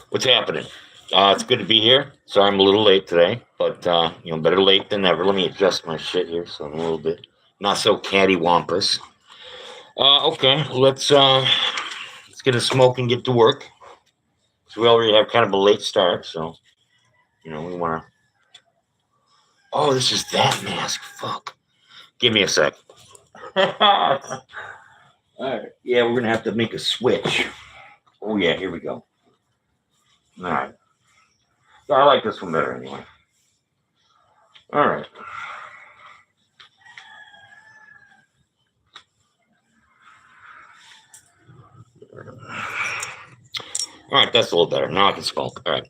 What's happening? It's good to be here. Sorry I'm a little late today, but better late than never. Let me adjust my shit here so I'm a little bit not so cattywampus. Okay, let's get a smoke and get to work. So we already have kind of a late start, so we want to. Oh, this is that mask. Fuck. Give me a sec. All right. Yeah, we're gonna have to make a switch. Oh yeah, here we go. All right. I like this one better anyway. All right. All right, that's a little better. Now I can smoke. All right.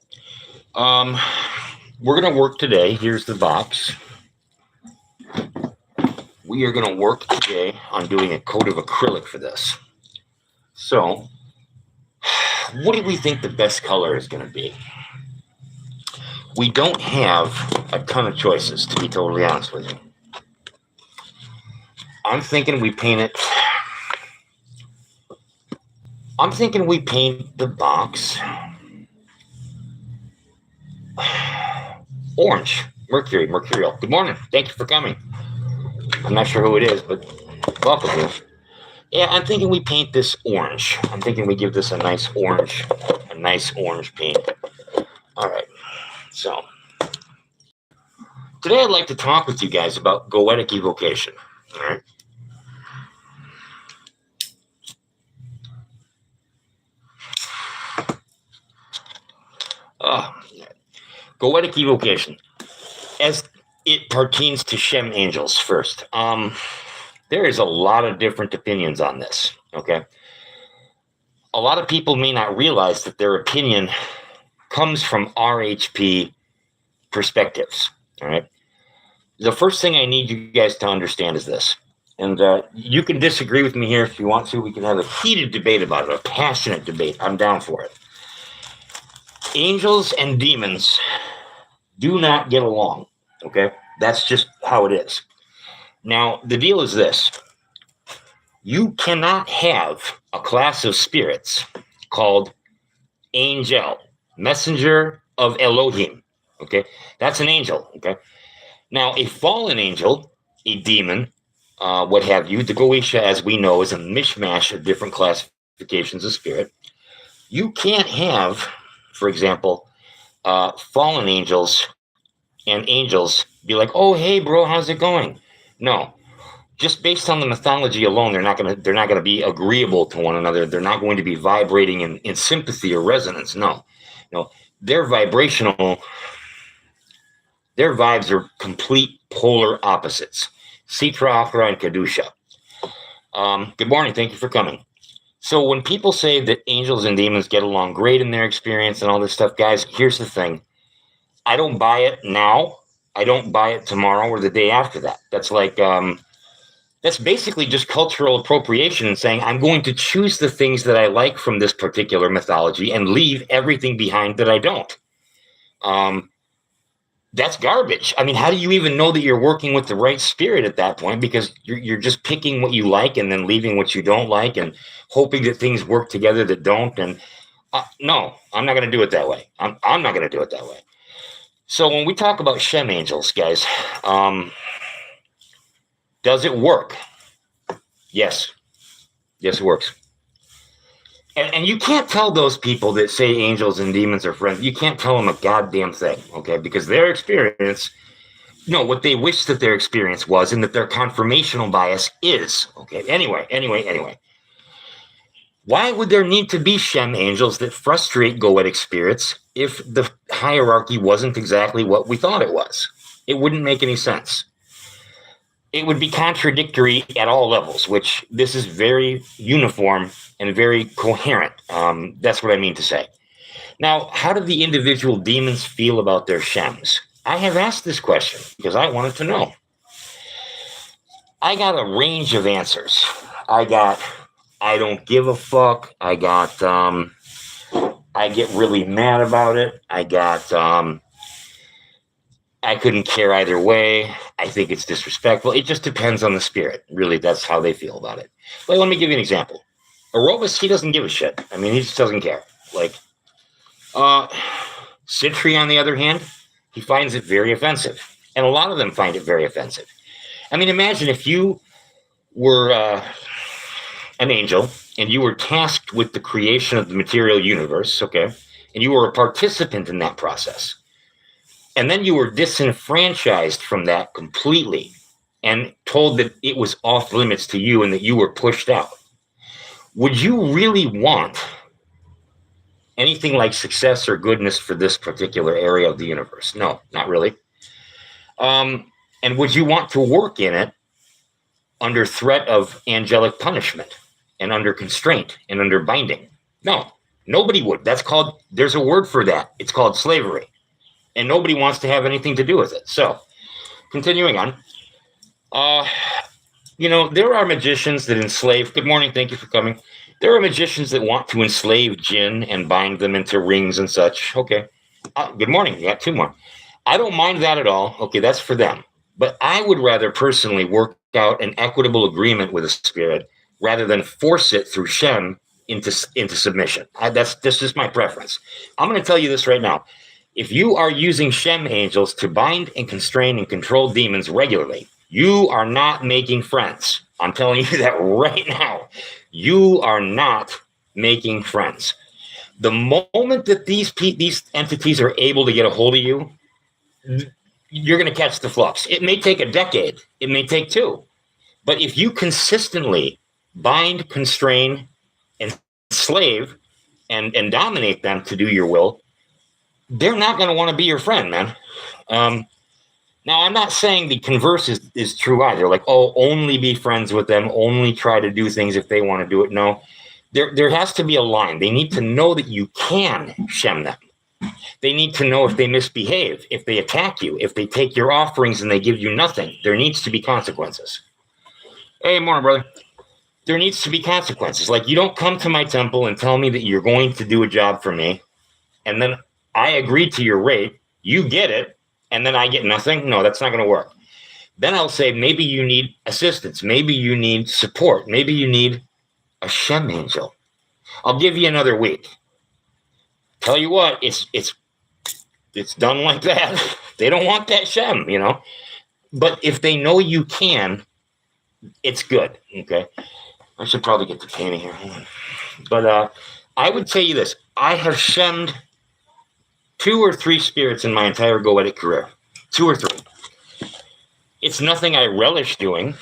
We're gonna work today. Here's the box. We are gonna work today on doing a coat of acrylic for this. So, what do we think the best color is gonna be? We don't have a ton of choices, to be totally honest with you. I'm thinking we paint the box orange. Mercurial. Good morning. Thank you for coming. I'm not sure who it is, but welcome here. Yeah, I'm thinking we paint this orange. I'm thinking we give this a nice orange paint. All right. So, today I'd like to talk with you guys about goetic evocation. All right. Goetic evocation, as it pertains to Shem angels first. There is a lot of different opinions on this, okay? A lot of people may not realize that their opinion comes from RHP perspectives, all right? The first thing I need you guys to understand is this, and you can disagree with me here if you want to. We can have a heated debate about it, a passionate debate. I'm down for it. Angels and demons do not get along, okay? That's just how it is. Now, the deal is this. You cannot have a class of spirits called angel, messenger of Elohim, okay? That's an angel, okay? Now, a fallen angel, a demon, what have you, the Goetia, as we know, is a mishmash of different classifications of spirit. You can't have, for example, fallen angels and angels be like, "Oh, hey, bro, how's it going?" No, just based on the mythology alone, they're not gonna be agreeable to one another. They're not going to be vibrating in sympathy or resonance. No, they're vibrational. Their vibes are complete polar opposites. Sitra, Akhra, and Kedusha. Good morning. Thank you for coming. So when people say that angels and demons get along great in their experience and all this stuff, guys, here's the thing. I don't buy it now. I don't buy it tomorrow or the day after that. That's like, that's basically just cultural appropriation and saying, I'm going to choose the things that I like from this particular mythology and leave everything behind that I don't. That's garbage. I mean, how do you even know that you're working with the right spirit at that point? Because you're just picking what you like and then leaving what you don't like and hoping that things work together that don't. And no, I'm not going to do it that way. I'm not going to do it that way. So when we talk about Shem angels, guys, does it work? Yes. Yes, it works. And you can't tell those people that say angels and demons are friends, you can't tell them a goddamn thing, okay? Because their experience, what they wish that their experience was and that their confirmational bias is, okay? Anyway. Why would there need to be Shem angels that frustrate goetic spirits if the hierarchy wasn't exactly what we thought it was? It wouldn't make any sense. It would be contradictory at all levels, which this is very uniform and very coherent. That's what I mean to say. Now, how do the individual demons feel about their Shems? I have asked this question because I wanted to know. I got a range of answers. I got, I don't give a fuck. I got, I get really mad about it. I got, I couldn't care either way. I think it's disrespectful. It just depends on the spirit. Really, that's how they feel about it. Like, let me give you an example. Aurobus, he doesn't give a shit. I mean, he just doesn't care. Like, Citri, on the other hand, he finds it very offensive. And a lot of them find it very offensive. I mean, imagine if you were an angel and you were tasked with the creation of the material universe, okay, and you were a participant in that process. And then you were disenfranchised from that completely and told that it was off limits to you and that you were pushed out. Would you really want anything like success or goodness for this particular area of the universe? No, not really. And would you want to work in it under threat of angelic punishment and under constraint and under binding? No, nobody would. That's called, there's a word for that. It's called slavery. And nobody wants to have anything to do with it. So, continuing on. There are magicians that enslave. Good morning. Thank you for coming. There are magicians that want to enslave jinn and bind them into rings and such. Okay. Good morning. You got two more. I don't mind that at all. Okay, that's for them. But I would rather personally work out an equitable agreement with a spirit rather than force it through Shem into submission. That's just my preference. I'm going to tell you this right now. If you are using Shem angels to bind and constrain and control demons regularly, you are not making friends. I'm telling you that right now. You are not making friends. The moment that these entities are able to get a hold of you, you're going to catch the flux. It may take a decade. It may take two. But if you consistently bind, constrain, and enslave and dominate them to do your will, they're not going to want to be your friend, man. Now, I'm not saying the converse is true either. Like, oh, only be friends with them, only try to do things if they want to do it. No, there has to be a line. They need to know that you can Shem them. They need to know if they misbehave, if they attack you, if they take your offerings and they give you nothing. There needs to be consequences. Hey, morning, brother. There needs to be consequences. Like, you don't come to my temple and tell me that you're going to do a job for me, and then I agree to your rate, you get it, and then I get nothing. No, that's not going to work. Then I'll say, maybe you need assistance. Maybe you need support. Maybe you need a Shem angel. I'll give you another week. Tell you what, it's done like that. They don't want that Shem, But if they know you can, it's good, okay? I should probably get the painting here. But I would tell you this. I have Shemmed 2 or 3 spirits in my entire goetic career. 2 or 3. It's nothing I relish doing,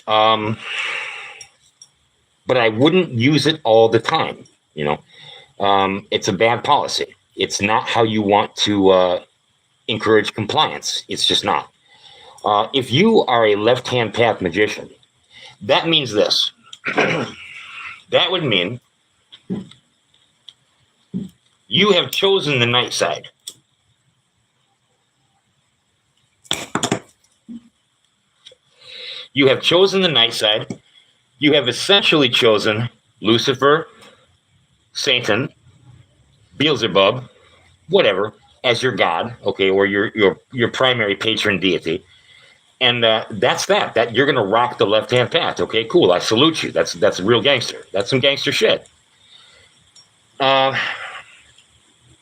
but I wouldn't use it all the time, It's a bad policy. It's not how you want to encourage compliance. It's just not. If you are a left-hand path magician, that means this. That would mean you have chosen the night side. You have chosen the night side. You have essentially chosen Lucifer, Satan, Beelzebub, whatever, as your god, okay, or your primary patron deity. And that's that. That you're going to rock the left-hand path. Okay, cool. I salute you. That's real gangster. That's some gangster shit.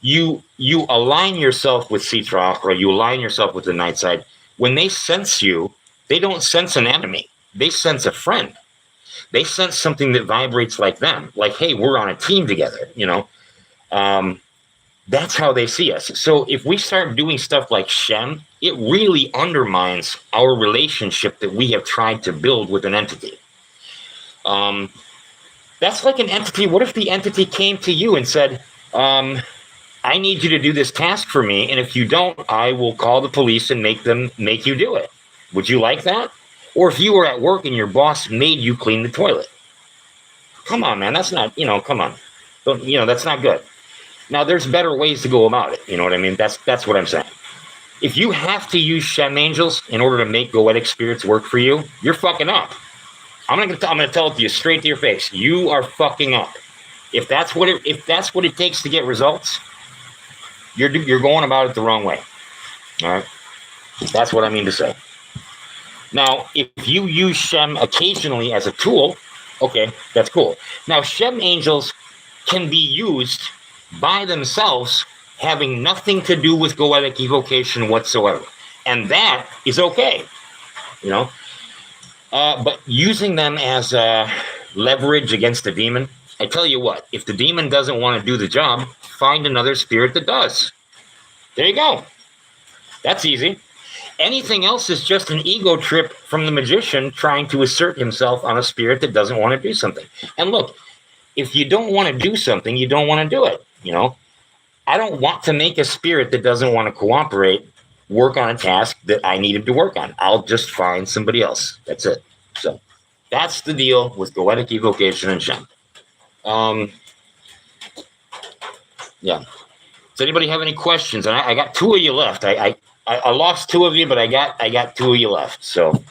You align yourself with Sitra, or you align yourself with the night side. When they sense you, they don't sense an enemy. They sense a friend. They sense something that vibrates like them. Like, hey, we're on a team together, That's how they see us. So if we start doing stuff like Shem, it really undermines our relationship that we have tried to build with an entity. That's like an entity. What if the entity came to you and said, I need you to do this task for me, and if you don't, I will call the police and make you do it. Would you like that? Or if you were at work and your boss made you clean the toilet. Come on, man. That's not, come on. That's not good. Now, there's better ways to go about it. You know what I mean? That's what I'm saying. If you have to use Shem angels in order to make goetic spirits work for you, you're fucking up. I'm gonna tell it to you straight to your face. You are fucking up. If that's what it takes to get results, you're going about it the wrong way. All right? That's what I mean to say. Now, if you use Shem occasionally as a tool, okay, that's cool. Now, Shem angels can be used by themselves having nothing to do with goetic evocation whatsoever. And that is okay, you know. But using them as leverage against a demon, I tell you what, if the demon doesn't want to do the job, find another spirit that does. There you go. That's easy. Anything else is just an ego trip from the magician trying to assert himself on a spirit that doesn't want to do something. And look, if you don't want to do something, you don't want to do it. You know, I don't want to make a spirit that doesn't want to cooperate work on a task that I needed to work on. I'll just find somebody else. That's it. So that's the deal with goetic evocation and Shem. Yeah. Does anybody have any questions? And I got two of you left. I lost two of you, but I got two of you left. So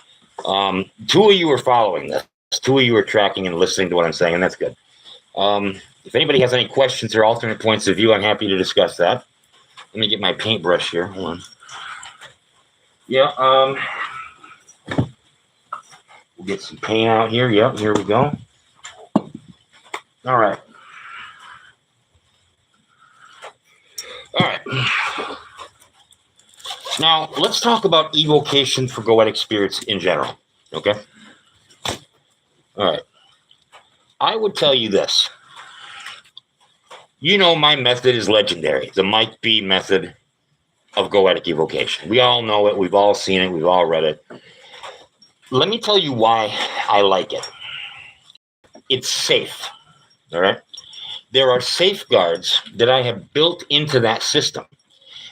two of you are following this. Two of you are tracking and listening to what I'm saying, and that's good. If anybody has any questions or alternate points of view, I'm happy to discuss that. Let me get my paintbrush here. Hold on. Yeah, we'll get some paint out here. Yep, here we go. All right. All right. Now, let's talk about evocation for goetic spirits in general, okay? All right. I would tell you this. You know my method is legendary, the Mike B method of goetic evocation. We all know it. We've all seen it. We've all read it. Let me tell you why I like it. It's safe, all right? There are safeguards that I have built into that system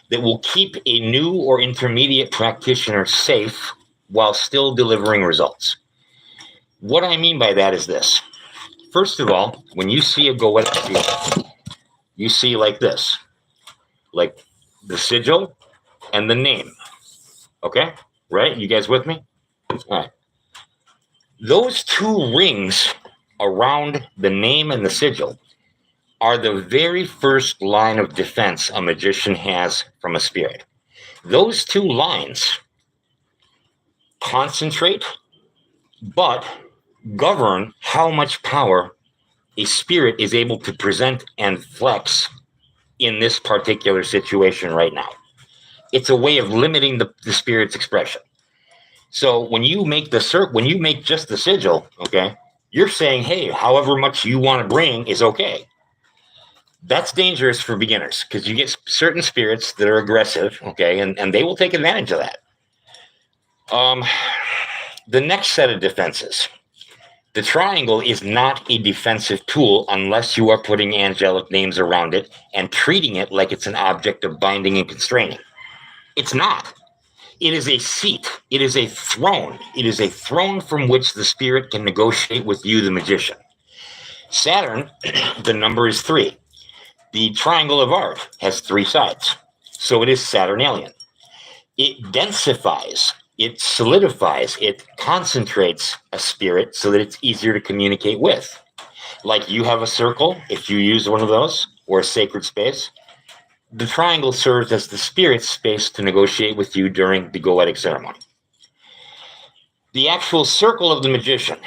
that will keep a new or intermediate practitioner safe while still delivering results. What I mean by that is this. First of all, when you see a goetic spirit, you see like this, like the sigil and the name. Okay? Right? You guys with me? All right. Those two rings around the name and the sigil are the very first line of defense a magician has from a spirit. Those two lines concentrate, but govern how much power a spirit is able to present and flex in this particular situation right now. It's a way of limiting the spirit's expression. So when you make when you make just the sigil, okay, you're saying, hey, however much you want to bring is okay. That's dangerous for beginners because you get certain spirits that are aggressive, okay, and they will take advantage of that. The next set of defenses. The triangle is not a defensive tool unless you are putting angelic names around it and treating it like it's an object of binding and constraining. It's not. It is a seat. It is a throne. It is a throne from which the spirit can negotiate with you, the magician. Saturn, the number is 3. The triangle of art has 3 sides. So it is Saturnalian. It densifies. It solidifies, it concentrates a spirit so that it's easier to communicate with. Like you have a circle, if you use one of those, or a sacred space, the triangle serves as the spirit's space to negotiate with you during the goetic ceremony. The actual circle of the magician,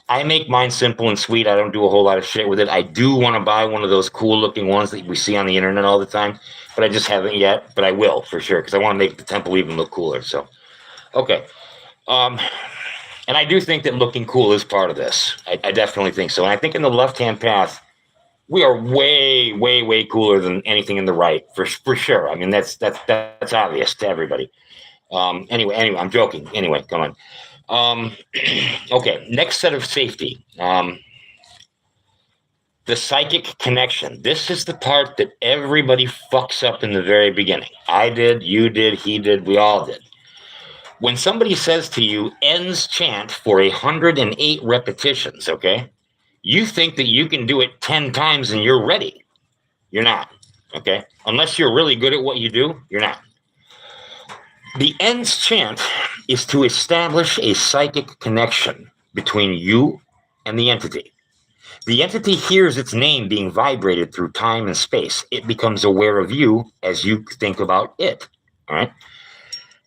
I make mine simple and sweet. I don't do a whole lot of shit with it. I do want to buy one of those cool looking ones that we see on the internet all the time, but I just haven't yet, but I will for sure, because I want to make the temple even look cooler, so. Okay. And I do think that looking cool is part of this. I definitely think so. And I think in the left-hand path, we are way, way, way cooler than anything in the right, for sure. I mean, that's obvious to everybody. Anyway, I'm joking. Anyway, come on. Okay, next set of safety. The psychic connection. This is the part that everybody fucks up in the very beginning. I did, you did, he did, we all did. When somebody says to you, ends chant for 108 repetitions, okay, you think that you can do it 10 times and you're ready. You're not, okay? Unless you're really good at what you do, you're not. The ends chant is to establish a psychic connection between you and the entity. The entity hears its name being vibrated through time and space. It becomes aware of you as you think about it, all right?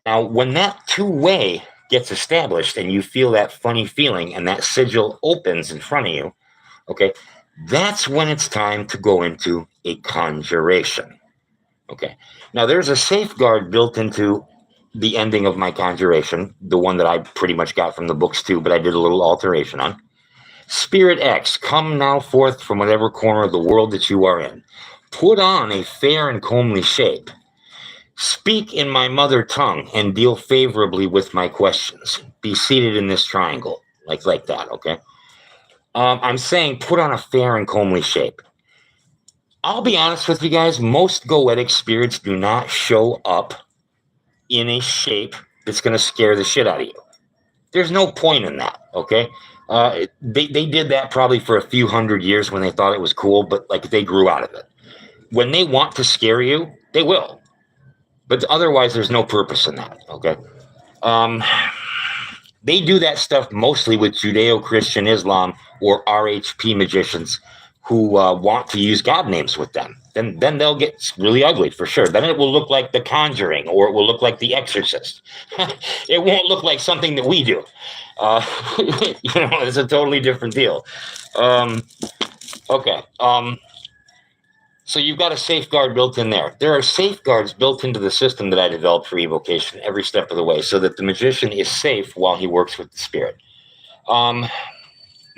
Now, when that two-way gets established and you feel that funny feeling and that sigil opens in front of you, okay, that's when it's time to go into a conjuration, Okay. Now there's a safeguard built into the ending of my conjuration, the one that I pretty much got from the books too, but I did a little alteration on. Spirit X, come now forth from whatever corner of the world that you are in. Put on a fair and comely shape. Speak in my mother tongue and deal favorably with my questions. Be seated in this triangle, like that, okay? I'm saying put on a fair and comely shape. I'll be honest with you guys, most goetic spirits do not show up in a shape that's going to scare the shit out of you. There's no point in that, okay? They did that probably for a few hundred years when they thought it was cool, but like they grew out of it. When they want to scare you, they will. But otherwise, there's no purpose in that, okay? They do that stuff mostly with Judeo-Christian Islam or RHP magicians who want to use God names with them. Then they'll get really ugly for sure. Then it will look like The Conjuring or it will look like The Exorcist. It won't look like something that we do. It's a totally different deal. Okay. So you've got a safeguard built in there. There are safeguards built into the system that I developed for evocation every step of the way so that the magician is safe while he works with the spirit.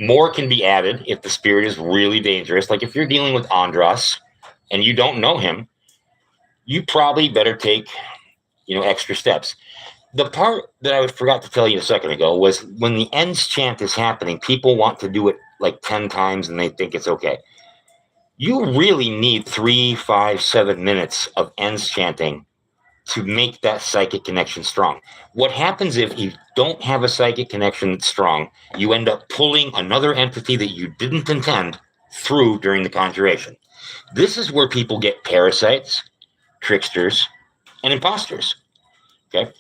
More can be added if the spirit is really dangerous. Like if you're dealing with Andras and you don't know him, you probably better take, extra steps. The part that I forgot to tell you a second ago was when the ends chant is happening, people want to do it like 10 times and they think it's okay. You really need 3, 5, 7 minutes of ends chanting to make that psychic connection strong. What happens if you don't have a psychic connection that's strong, you end up pulling another entity that you didn't intend through during the conjuration. This is where people get parasites, tricksters, and imposters. Okay?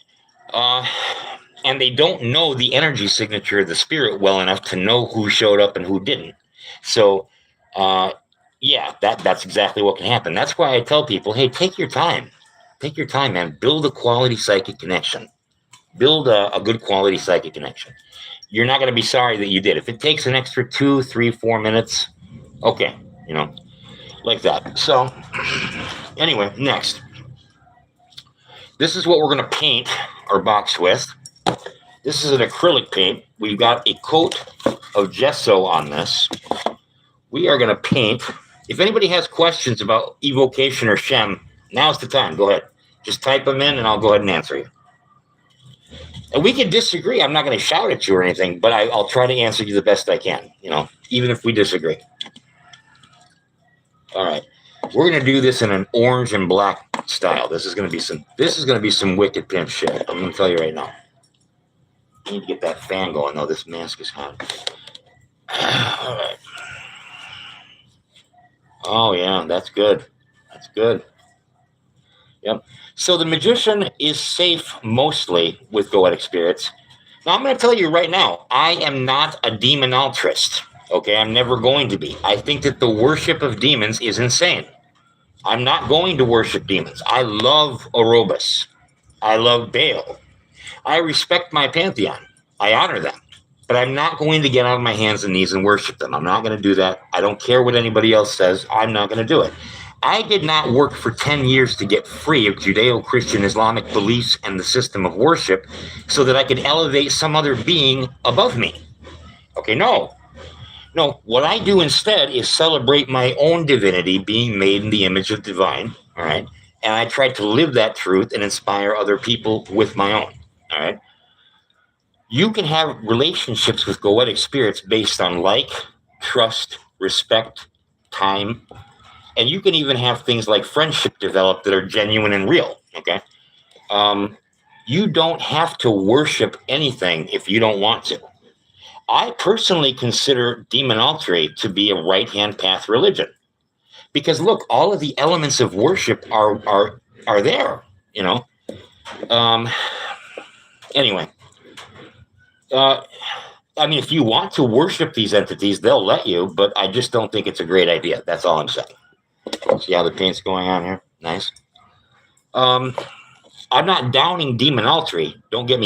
And they don't know the energy signature of the spirit well enough to know who showed up and who didn't. So, that's exactly what can happen. That's why I tell people, hey, take your time. Take your time, man. Build a quality psychic connection. Build a good quality psychic connection. You're not going to be sorry that you did. If it takes an extra 2, 3, 4 minutes, okay, like that. So, anyway, next. This is what we're going to paint our box with. This is an acrylic paint. We've got a coat of gesso on this. We are going to paint. If anybody has questions about evocation or Shem, now's the time. Go ahead. Just type them in and I'll go ahead and answer you. And we can disagree. I'm not going to shout at you or anything, but I'll try to answer you the best I can, even if we disagree. All right. We're going to do this in an orange and black style. This is going to be some wicked pimp shit. I'm going to tell you right now. I need to get that fan going though. This mask is hot. All right. Oh yeah, that's good. That's good. Yep. So the magician is safe mostly with goetic spirits. Now I'm going to tell you right now, I am not a demonaltrist. Okay, I'm never going to be. I think that the worship of demons is insane. I'm not going to worship demons. I love Orobus. I love Baal. I respect my pantheon. I honor them. But I'm not going to get on my hands and knees and worship them. I'm not going to do that. I don't care what anybody else says. I'm not going to do it. I did not work for 10 years to get free of Judeo-Christian Islamic beliefs and the system of worship so that I could elevate some other being above me. Okay, no. No, what I do instead is celebrate my own divinity being made in the image of divine, all right? And I try to live that truth and inspire other people with my own, all right? You can have relationships with goetic spirits based on like, trust, respect, time, and you can even have things like friendship develop that are genuine and real, okay? You don't have to worship anything if you don't want to. I personally consider demonaltry to be a right-hand path religion. Because look, all of the elements of worship are there, Anyway. If you want to worship these entities, they'll let you, but I just don't think it's a great idea. That's all I'm saying. See how the paint's going on here? Nice. I'm not downing demonaltry. Don't get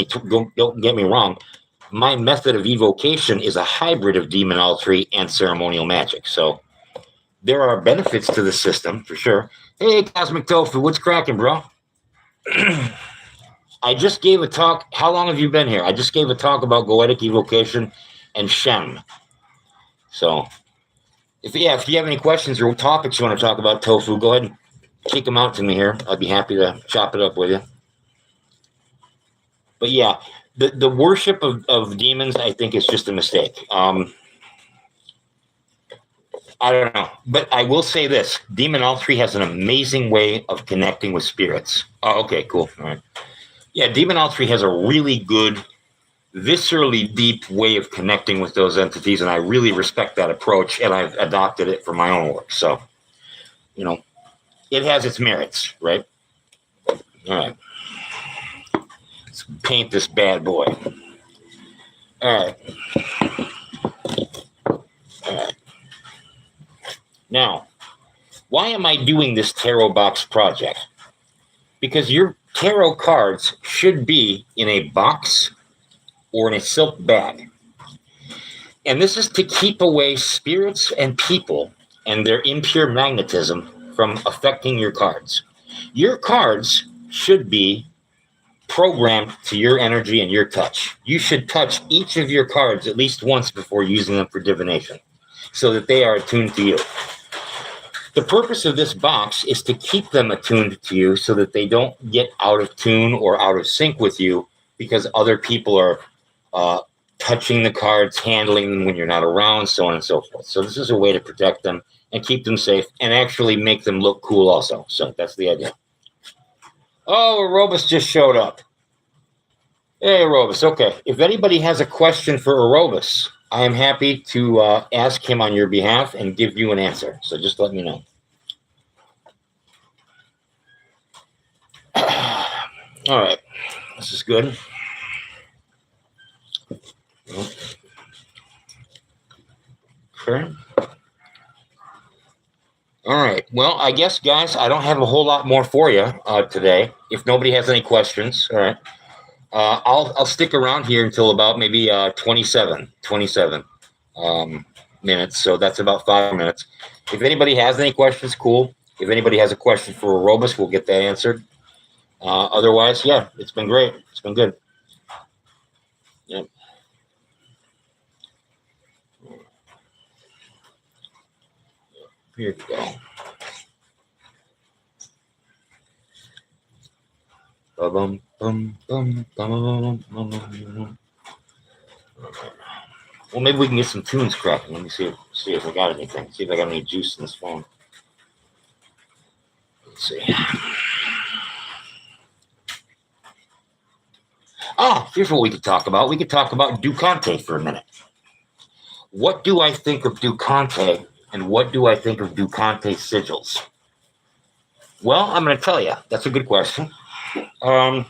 me wrong. My method of evocation is a hybrid of demonaltry and ceremonial magic. So, there are benefits to the system for sure. Hey, Cosmic Tofu, what's cracking, bro? I just gave a talk. How long have you been here? I just gave a talk about goetic, evocation, and Shem. So, if you have any questions or topics you want to talk about, Tofu, go ahead and kick them out to me here. I'd be happy to chop it up with you. But yeah, the worship of demons, I think, is just a mistake. I don't know, but I will say this: demonology has an amazing way of connecting with spirits. Oh, okay, cool. All right. Yeah, demonology has a really good, viscerally deep way of connecting with those entities, and I really respect that approach, and I've adopted it for my own work. So, it has its merits, right? All right. Let's paint this bad boy. All right. All right. Now, why am I doing this tarot box project? Because your tarot cards should be in a box or in a silk bag. And this is to keep away spirits and people and their impure magnetism from affecting your cards. Your cards should be programmed to your energy and your touch. You should touch each of your cards at least once before using them for divination so that they are attuned to you. The purpose of this box is to keep them attuned to you so that they don't get out of tune or out of sync with you because other people are touching the cards, handling them when you're not around, so on and so forth. So this is a way to protect them and keep them safe and actually make them look cool also. So that's the idea. Oh, Arobus just showed up. Hey, Arobus. Okay. If anybody has a question for Arobus, I am happy to ask him on your behalf and give you an answer. So just let me know. All right. This is good. Okay. All right. Well, I guess, guys, I don't have a whole lot more for you today. If nobody has any questions, all right. I'll stick around here until about maybe 27 minutes. So that's about 5 minutes. If anybody has any questions, cool. If anybody has a question for Arobus, we'll get that answered. Otherwise, yeah, it's been great. It's been good. Yep. Here we go. Bum, bum, bum, bum, bum, bum. Well, maybe we can get some tunes cracking. Let me see if I got anything. See if I got any juice in this phone. Let's see. Oh, here's what we could talk about. We could talk about Ducante for a minute. What do I think of Ducante, and what do I think of Ducante sigils? Well, I'm going to tell you. That's a good question. To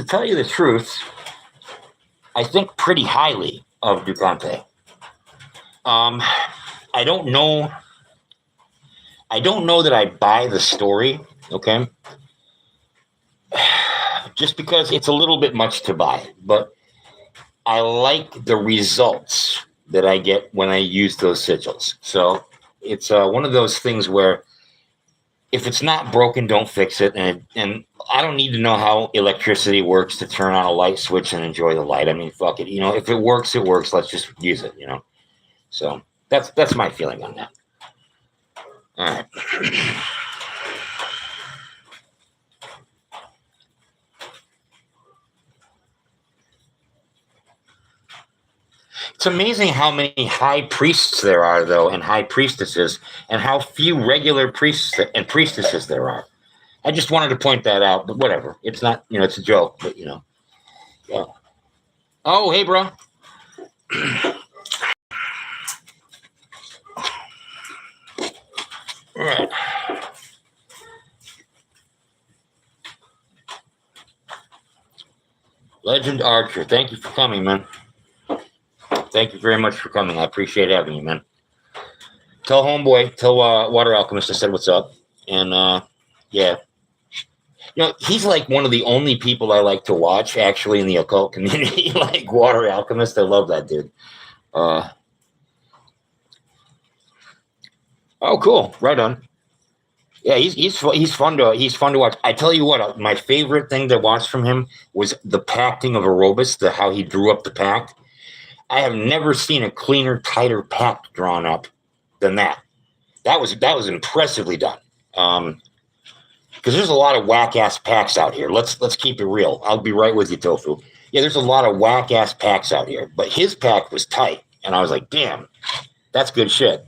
tell you the truth, I think pretty highly of Ducante. I don't know that I buy the story, okay? Just because it's a little bit much to buy, but I like the results that I get when I use those sigils. So it's one of those things where if it's not broken, don't fix it. And I don't need to know how electricity works to turn on a light switch and enjoy the light. I mean, fuck it. If it works, it works. Let's just use it, So that's my feeling on that. All right. It's amazing how many high priests there are, though, and high priestesses, and how few regular priests and priestesses there are. I just wanted to point that out, but whatever. It's not, it's a joke, but, Yeah. Oh, hey, bro. All right. Legend Archer, thank you for coming, man. Thank you very much for coming. I appreciate having you, man. Tell homeboy, tell Water Alchemist I said what's up. And, yeah. He's like one of the only people I like to watch, actually, in the occult community, like Water Alchemist. I love that dude. Oh, cool. Right on. Yeah, he's fun to watch. I tell you what, my favorite thing to watch from him was the pacting of Aerobus, the how he drew up the pact. I have never seen a cleaner, tighter pact drawn up than that. That was impressively done. Because there's a lot of whack ass packs out here. Let's keep it real. I'll be right with you, Tofu. Yeah, there's a lot of whack ass packs out here, but his pack was tight, and I was like, damn, that's good shit.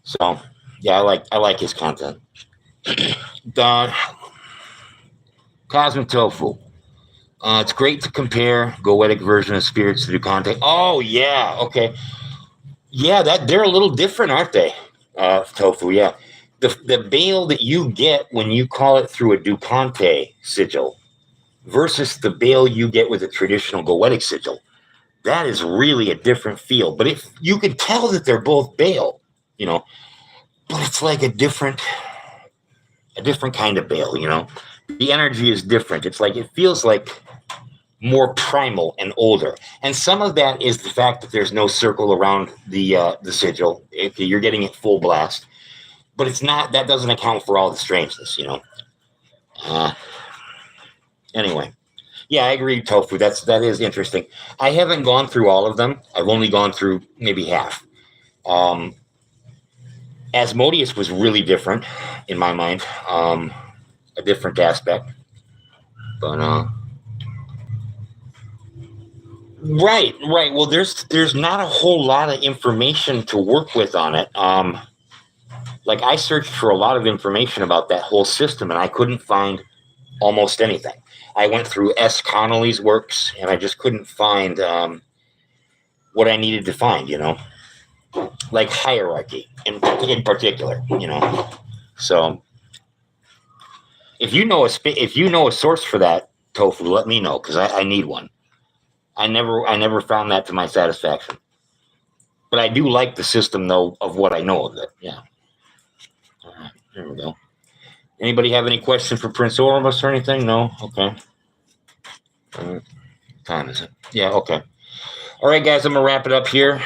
So yeah, I like his content. The Cosmic Tofu. It's great to compare goetic version of spirits to do content. Oh yeah, okay, yeah, that they're a little different, aren't they? Tofu, yeah. The bail that you get when you call it through a Ducante sigil versus the bail you get with a traditional goetic sigil, that is really a different feel. But if you can tell that they're both bail, but it's like a different kind of bail. The energy is different. It's like it feels like more primal and older. And some of that is the fact that there's no circle around the sigil. You're getting it full blast, but it's not. That doesn't account for all the strangeness. Anyway, yeah, I agree, Tofu. That is interesting. I haven't gone through all of them. I've only gone through maybe half. Asmodeus was really different in my mind. A different aspect, but right. Well, there's not a whole lot of information to work with on it. Like I searched for a lot of information about that whole system, and I couldn't find almost anything. I went through S. Connolly's works, and I just couldn't find what I needed to find. Like hierarchy in particular. So if you know a source for that, Tofu, let me know because I need one. I never found that to my satisfaction. But I do like the system though of what I know of it. Yeah. All right, there we go. Anybody have any questions for Prince Ormus or anything? No? Okay. Time is it? Yeah, okay. All right, guys, I'm going to wrap it up here.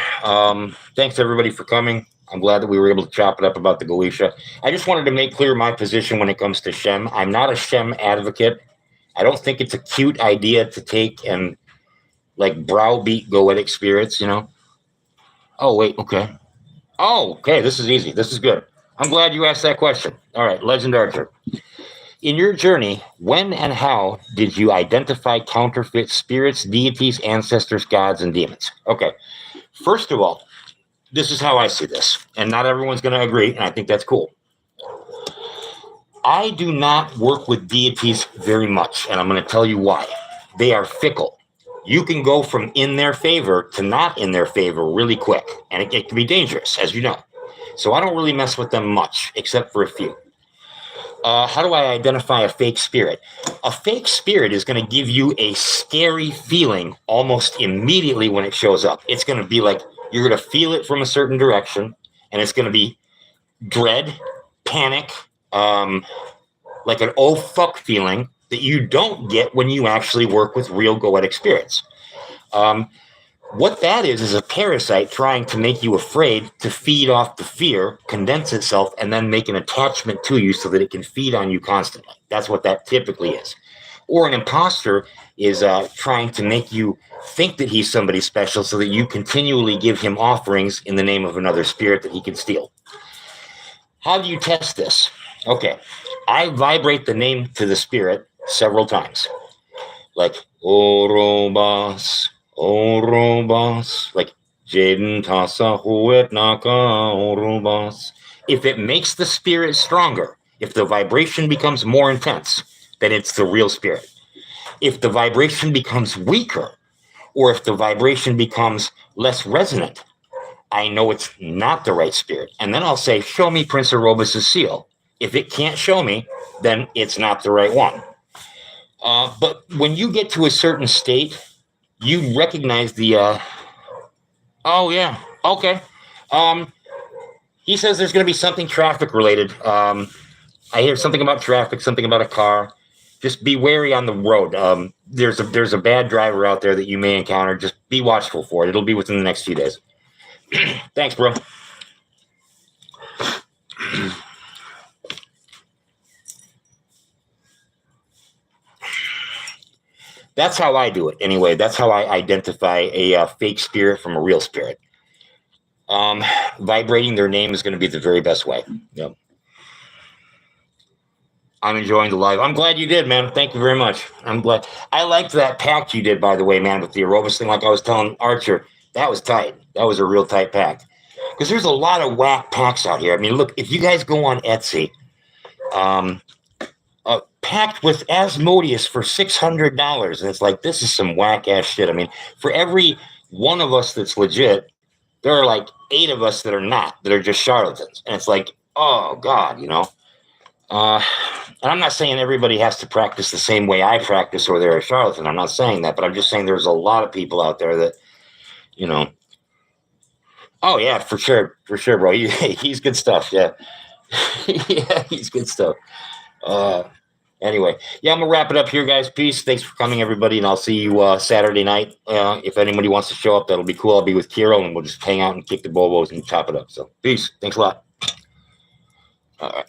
Thanks, everybody, for coming. I'm glad that we were able to chop it up about the Goetia. I just wanted to make clear my position when it comes to Shem. I'm not a Shem advocate. I don't think it's a cute idea to take and, browbeat goetic spirits, Oh, wait, okay. Oh, okay, this is easy. This is good. I'm glad you asked that question. All right, Legend Archer. In your journey, when and how did you identify counterfeit spirits, deities, ancestors, gods, and demons? Okay, first of all, this is how I see this, and not everyone's going to agree, and I think that's cool. I do not work with deities very much, and I'm going to tell you why. They are fickle. You can go from in their favor to not in their favor really quick, and it can be dangerous, as you know. So I don't really mess with them much, except for a few. How do I identify a fake spirit? A fake spirit is going to give you a scary feeling almost immediately when it shows up. It's going to be like you're going to feel it from a certain direction, and it's going to be dread, panic, like an oh fuck feeling that you don't get when you actually work with real goetic spirits. What that is a parasite trying to make you afraid to feed off the fear, condense itself, and then make an attachment to you so that it can feed on you constantly. That's what that typically is. Or an imposter is trying to make you think that he's somebody special so that you continually give him offerings in the name of another spirit that he can steal. How do you test this? Okay, I vibrate the name to the spirit several times. Like, Orobas. Orobas, like Jaden Tasa Huet Naka Orobas. If it makes the spirit stronger, if the vibration becomes more intense, then it's the real spirit. If the vibration becomes weaker, or if the vibration becomes less resonant, I know it's not the right spirit. And then I'll say, show me Prince Orobus' seal. If it can't show me, then it's not the right one. But when you get to a certain state, you recognize the, oh yeah, okay. He says there's going to be something traffic related. I hear something about traffic, something about a car. Just be wary on the road. There's a bad driver out there that you may encounter. Just be watchful for it. It'll be within the next few days. Thanks, bro. That's how I do it. Anyway, that's how I identify a fake spirit from a real spirit. Vibrating their name is going to be the very best way. Yep. I'm enjoying the live. I'm glad you did, man. Thank you very much. I'm glad. I liked that pact you did, by the way, man, with the aerobics thing. Like I was telling Archer, that was tight. That was a real tight pact. Because there's a lot of whack packs out here. I mean, look, if you guys go on Etsy, a pact with Asmodeus for $600, and it's like, this is some whack ass shit. I mean, for every one of us that's legit, there are like 8 of us that are not, that are just charlatans. And it's like, oh God, you know. And I'm not saying everybody has to practice the same way I practice or they're a charlatan. I'm not saying that, but I'm just saying there's a lot of people out there that, you know. Oh yeah, for sure, bro. He's good stuff. Yeah, yeah, he's good stuff. Anyway, yeah, I'm gonna wrap it up here, guys. Peace. Thanks for coming, everybody, and I'll see you Saturday night. If anybody wants to show up, that'll be cool. I'll be with Kiro, and we'll just hang out and kick the bobos and chop it up. So, peace. Thanks a lot. All right.